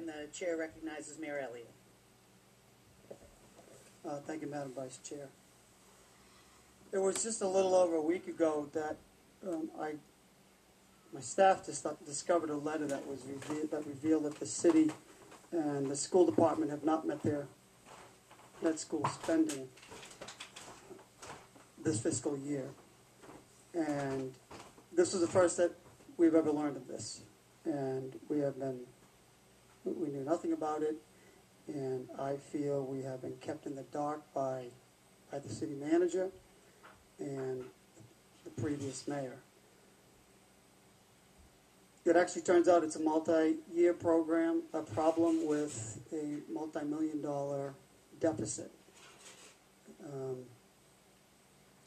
and the chair recognizes Mayor Elliott. Thank you, Madam Vice Chair. It was just a little over a week ago that my staff just discovered a letter that was revealed that the city and the school department have not met their net school spending this fiscal year. And this was the first that we've ever learned of this. And we knew nothing about it. And I feel we have been kept in the dark by the city manager and the previous mayor. It actually turns out it's a multi-year program, a problem with a multi-million-dollar deficit. I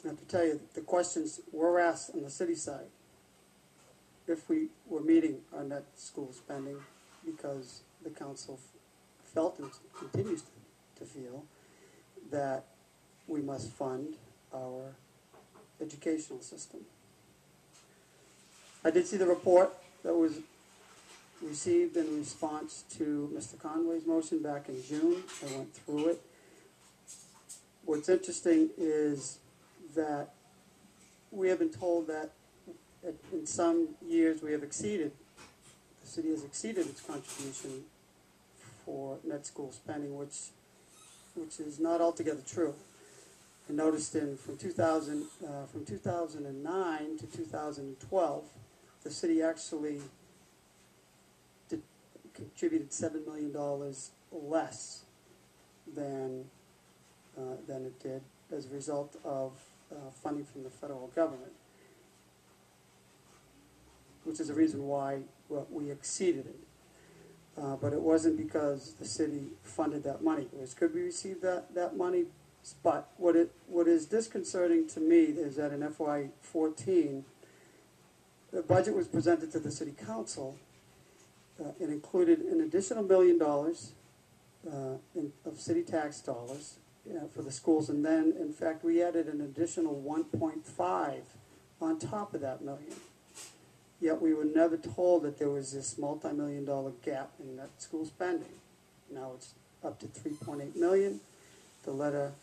have to tell you, the questions were asked on the city side if we were meeting our net school spending, because the council felt and continues to feel that we must fund our educational system. I did see the report that was received in response to Mr. Conway's motion back in June. I went through it. What's interesting is that we have been told that in some years we have exceeded, the city has exceeded its contribution for net school spending, which is not altogether true. I noticed from 2009 to 2012, the city actually contributed $7 million less than it did as a result of funding from the federal government, which is the reason why we exceeded it. But it wasn't because the city funded that money. It was could we receive that money? But what is disconcerting to me is that in FY14, the budget was presented to the city council. It included an additional $1 million of city tax dollars for the schools, and then, in fact, we added an additional 1.5 on top of that million. Yet we were never told that there was this multi-million-dollar gap in net school spending. Now it's up to $3.8 million. The letter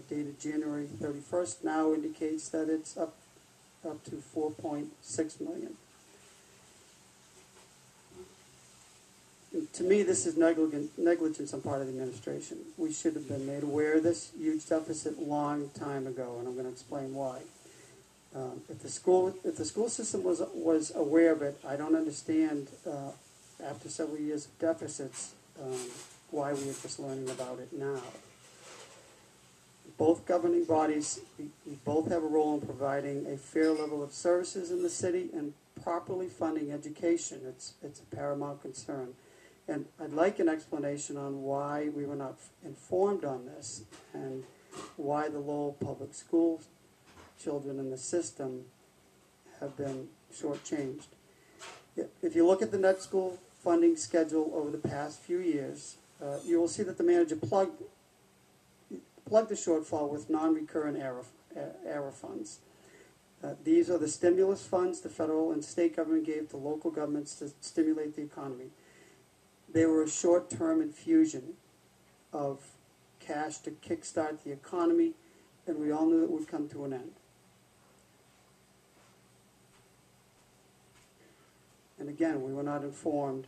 dated January 31st now indicates that it's up to $4.6 million. And to me, this is negligence on part of the administration. We should have been made aware of this huge deficit a long time ago, and I'm going to explain why. If the school system was aware of it, I don't understand after several years of deficits why we are just learning about it now. Both governing bodies, we both have a role in providing a fair level of services in the city and properly funding education. It's a paramount concern. And I'd like an explanation on why we were not informed on this and why the Lowell public schools children in the system have been shortchanged. If you look at the net school funding schedule over the past few years, you will see that the manager plugged the shortfall with non-recurrent error funds. These are the stimulus funds the federal and state government gave to local governments to stimulate the economy. They were a short-term infusion of cash to kickstart the economy, and we all knew it would come to an end. And again, we were not informed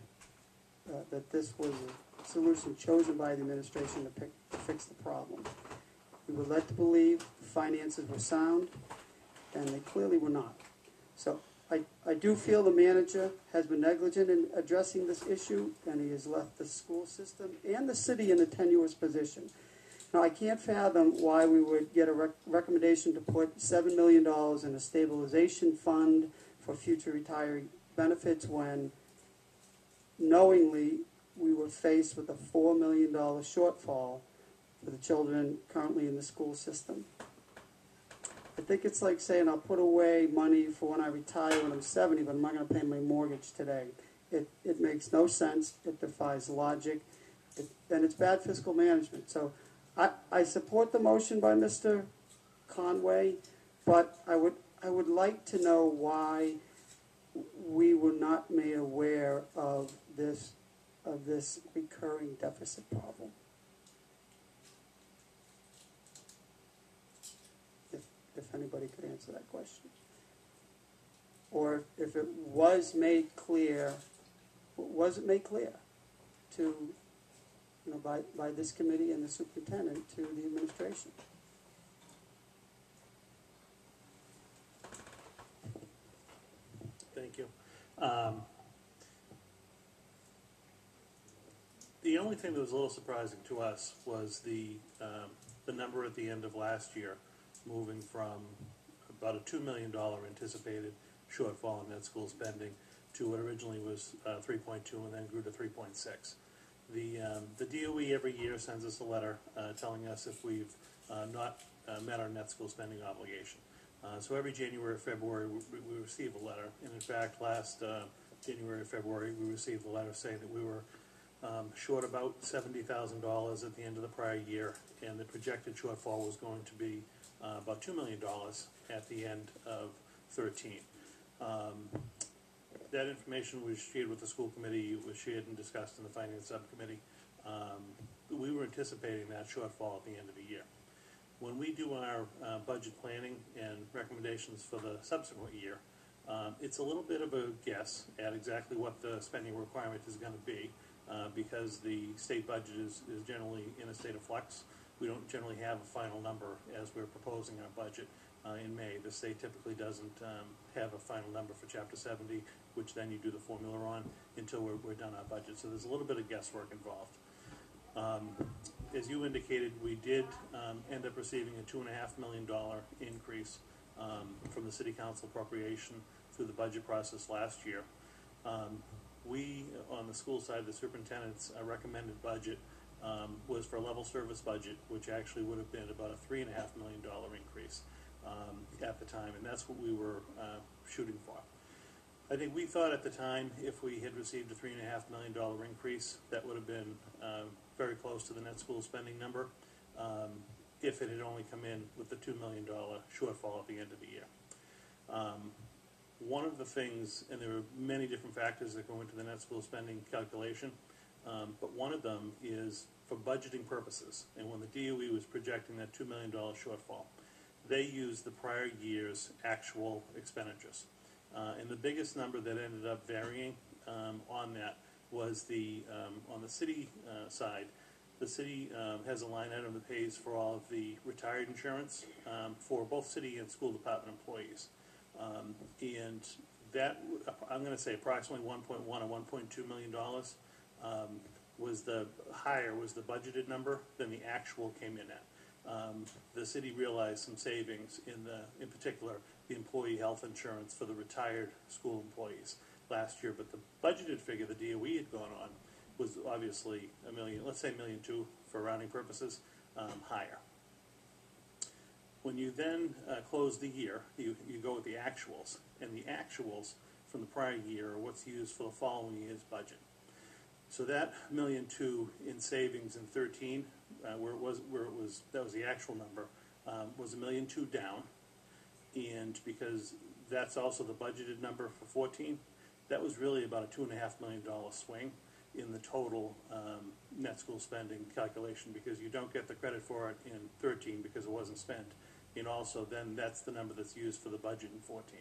that this was a solution chosen by the administration to fix the problem. We were led to believe the finances were sound, and they clearly were not. So I do feel the manager has been negligent in addressing this issue, and he has left the school system and the city in a tenuous position. Now, I can't fathom why we would get a recommendation to put $7 million in a stabilization fund for future retiree benefits when knowingly we were faced with a $4 million shortfall for the children currently in the school system. I think it's like saying I'll put away money for when I retire when I'm 70, but I'm not going to pay my mortgage today. It makes no sense. It defies logic. And it's bad fiscal management. So I support the motion by Mr. Conway, but I would like to know why we were not made aware of this of this recurring deficit problem? If anybody could answer that question. Or if it was made clear, was it made clear to, by this committee and the superintendent to the administration? Thank you. The only thing that was a little surprising to us was the number at the end of last year, moving from about a $2 million anticipated shortfall in net school spending to what originally was 3.2 and then grew to 3.6. The DOE every year sends us a letter telling us if we've not met our net school spending obligation. So every January or February we receive a letter, and in fact last January or February we received a letter saying that we were short about $70,000 at the end of the prior year, and the projected shortfall was going to be about $2 million at the end of 13. That information was shared with the school committee, it was shared and discussed in the finance subcommittee. We were anticipating that shortfall at the end of the year. When we do our budget planning and recommendations for the subsequent year, it's a little bit of a guess at exactly what the spending requirement is going to be, because the state budget is generally in a state of flux. We don't generally have a final number as we're proposing our budget in May. The state typically doesn't have a final number for Chapter 70, which then you do the formula on until we're done our budget. So there's a little bit of guesswork involved. As you indicated, we did end up receiving a $2.5 million increase from the City Council appropriation through the budget process last year. We, on the school side, the superintendent's recommended budget was for a level service budget, which actually would have been about a $3.5 million increase at the time, and that's what we were shooting for. I think we thought at the time if we had received a $3.5 million increase, that would have been very close to the net school spending number if it had only come in with the $2 million shortfall at the end of the year. One of the things, and there are many different factors that go into the net school spending calculation, but one of them is for budgeting purposes. And when the DOE was projecting that $2 million shortfall, they used the prior year's actual expenditures. And the biggest number that ended up varying on that was on the city side. The city has a line item that pays for all of the retired insurance for both city and school department employees. And that, I'm going to say approximately $1.1 or $1.2 million was the budgeted number than the actual came in at. The city realized some savings in particular, the employee health insurance for the retired school employees last year, but the budgeted figure the DOE had gone on was obviously $1 million, let's say $1.2 million for rounding purposes, higher. When you then close the year, you go with the actuals, and the actuals from the prior year are what's used for the following year's budget. So that $1.2 million in savings in 13, that was the actual number, was $1.2 million down, and because that's also the budgeted number for 14, that was really about a $2.5 million swing in the total net school spending calculation, because you don't get the credit for it in 13 because it wasn't spent, and also then that's the number that's used for the budget in 14.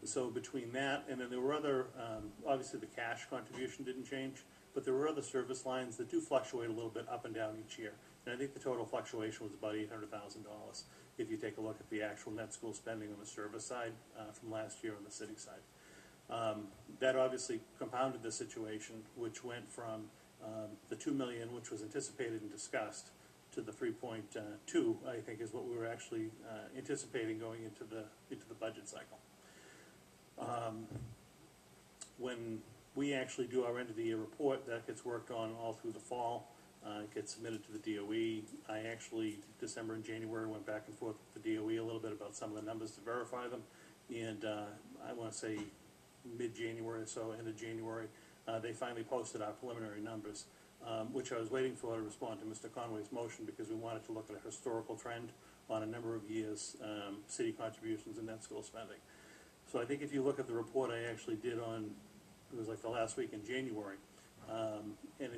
So between that, and then there were other, obviously the cash contribution didn't change, but there were other service lines that do fluctuate a little bit up and down each year. And I think the total fluctuation was about $800,000 if you take a look at the actual net school spending on the service side from last year on the city side. That obviously compounded the situation, which went from the $2 million, which was anticipated and discussed, to the 3.2, I think, is what we were actually anticipating going into the budget cycle. When we actually do our end of the year report, that gets worked on all through the fall. It gets submitted to the DOE. I actually, December and January, went back and forth with the DOE a little bit about some of the numbers to verify them. And I want to say mid-January or so, end of January, they finally posted our preliminary numbers, which I was waiting for to respond to Mr. Conway's motion, because we wanted to look at a historical trend on a number of years, city contributions and net school spending. So I think if you look at the report I actually did on, it was like the last week in January, And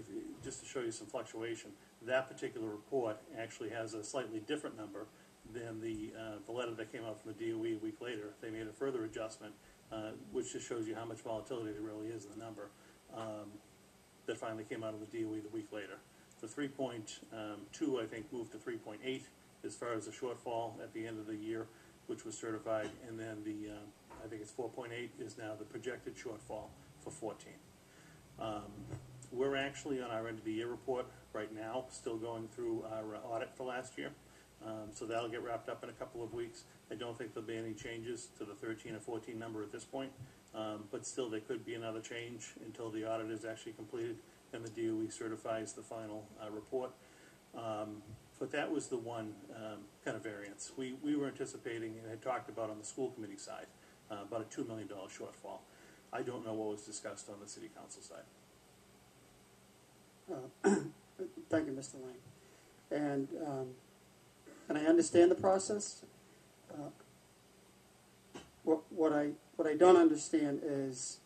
just to show you some fluctuation, that particular report actually has a slightly different number than the letter that came out from the DOE a week later. They made a further adjustment, which just shows you how much volatility there really is in the number, that finally came out of the DOE the week later. The 3.2, I think, moved to 3.8 as far as the shortfall at the end of the year, which was certified, and then the, I think it's 4.8 is now the projected shortfall for 14. We're actually on our end of the year report right now, still going through our audit for last year. So that'll get wrapped up in a couple of weeks. I don't think there'll be any changes to the 13 or 14 number at this point, but still there could be another change until the audit is actually completed and the DOE certifies the final report. But that was the one kind of variance. We were anticipating and had talked about on the school committee side about a $2 million shortfall. I don't know what was discussed on the city council side. Thank you, Mr. Lang. And I understand the process. What I don't understand is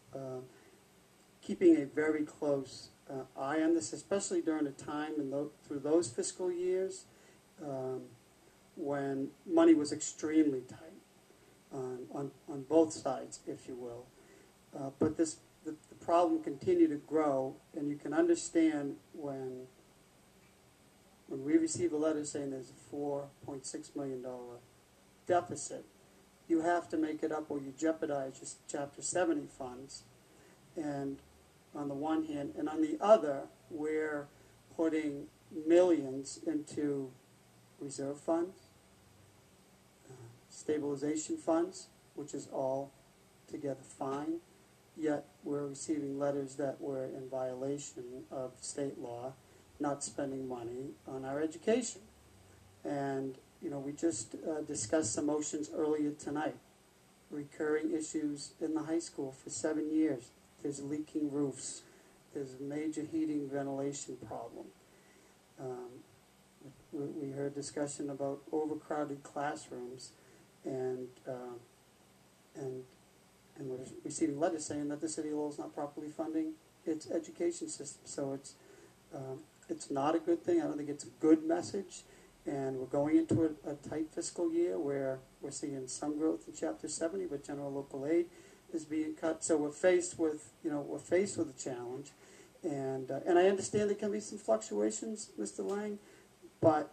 keeping a very close eye on this, especially during a time through those fiscal years when money was extremely tight on both sides, if you will. But the problem continued to grow, and you can understand when we receive a letter saying there's a $4.6 million deficit, you have to make it up or you jeopardize your Chapter 70 funds. And on the one hand, and on the other, we're putting millions into reserve funds, stabilization funds, which is all together fine, yet we're receiving letters that we're in violation of state law, not spending money on our education. And, we just discussed some motions earlier tonight. Recurring issues in the high school for 7 years. There's leaking roofs. There's a major heating ventilation problem. We heard discussion about overcrowded classrooms, and we're receiving letters saying that the city of Lowell is not properly funding its education system. So it's not a good thing. I don't think it's a good message. And we're going into a tight fiscal year where we're seeing some growth in Chapter 70, but general local aid is being cut. So we're faced with a challenge. And I understand there can be some fluctuations, Mr. Lang, but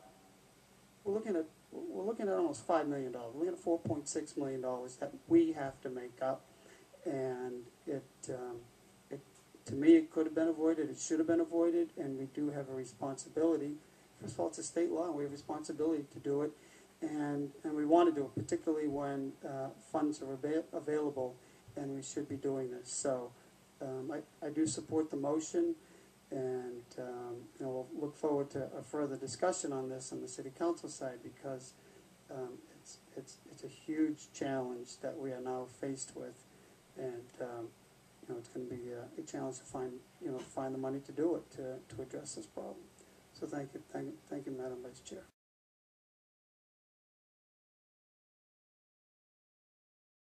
we're looking at almost $5 million. We're looking at $4.6 million that we have to make up. And to me, it could have been avoided. It should have been avoided. And we do have a responsibility. First of all, it's a state law. We have a responsibility to do it. And we want to do it, particularly when funds are available, and we should be doing this. So I do support the motion, and we'll look forward to a further discussion on this on the city council side, because it's a huge challenge that we are now faced with, and it's going to be a challenge to find the money to do it to address this problem. So thank you, Madam Vice Chair.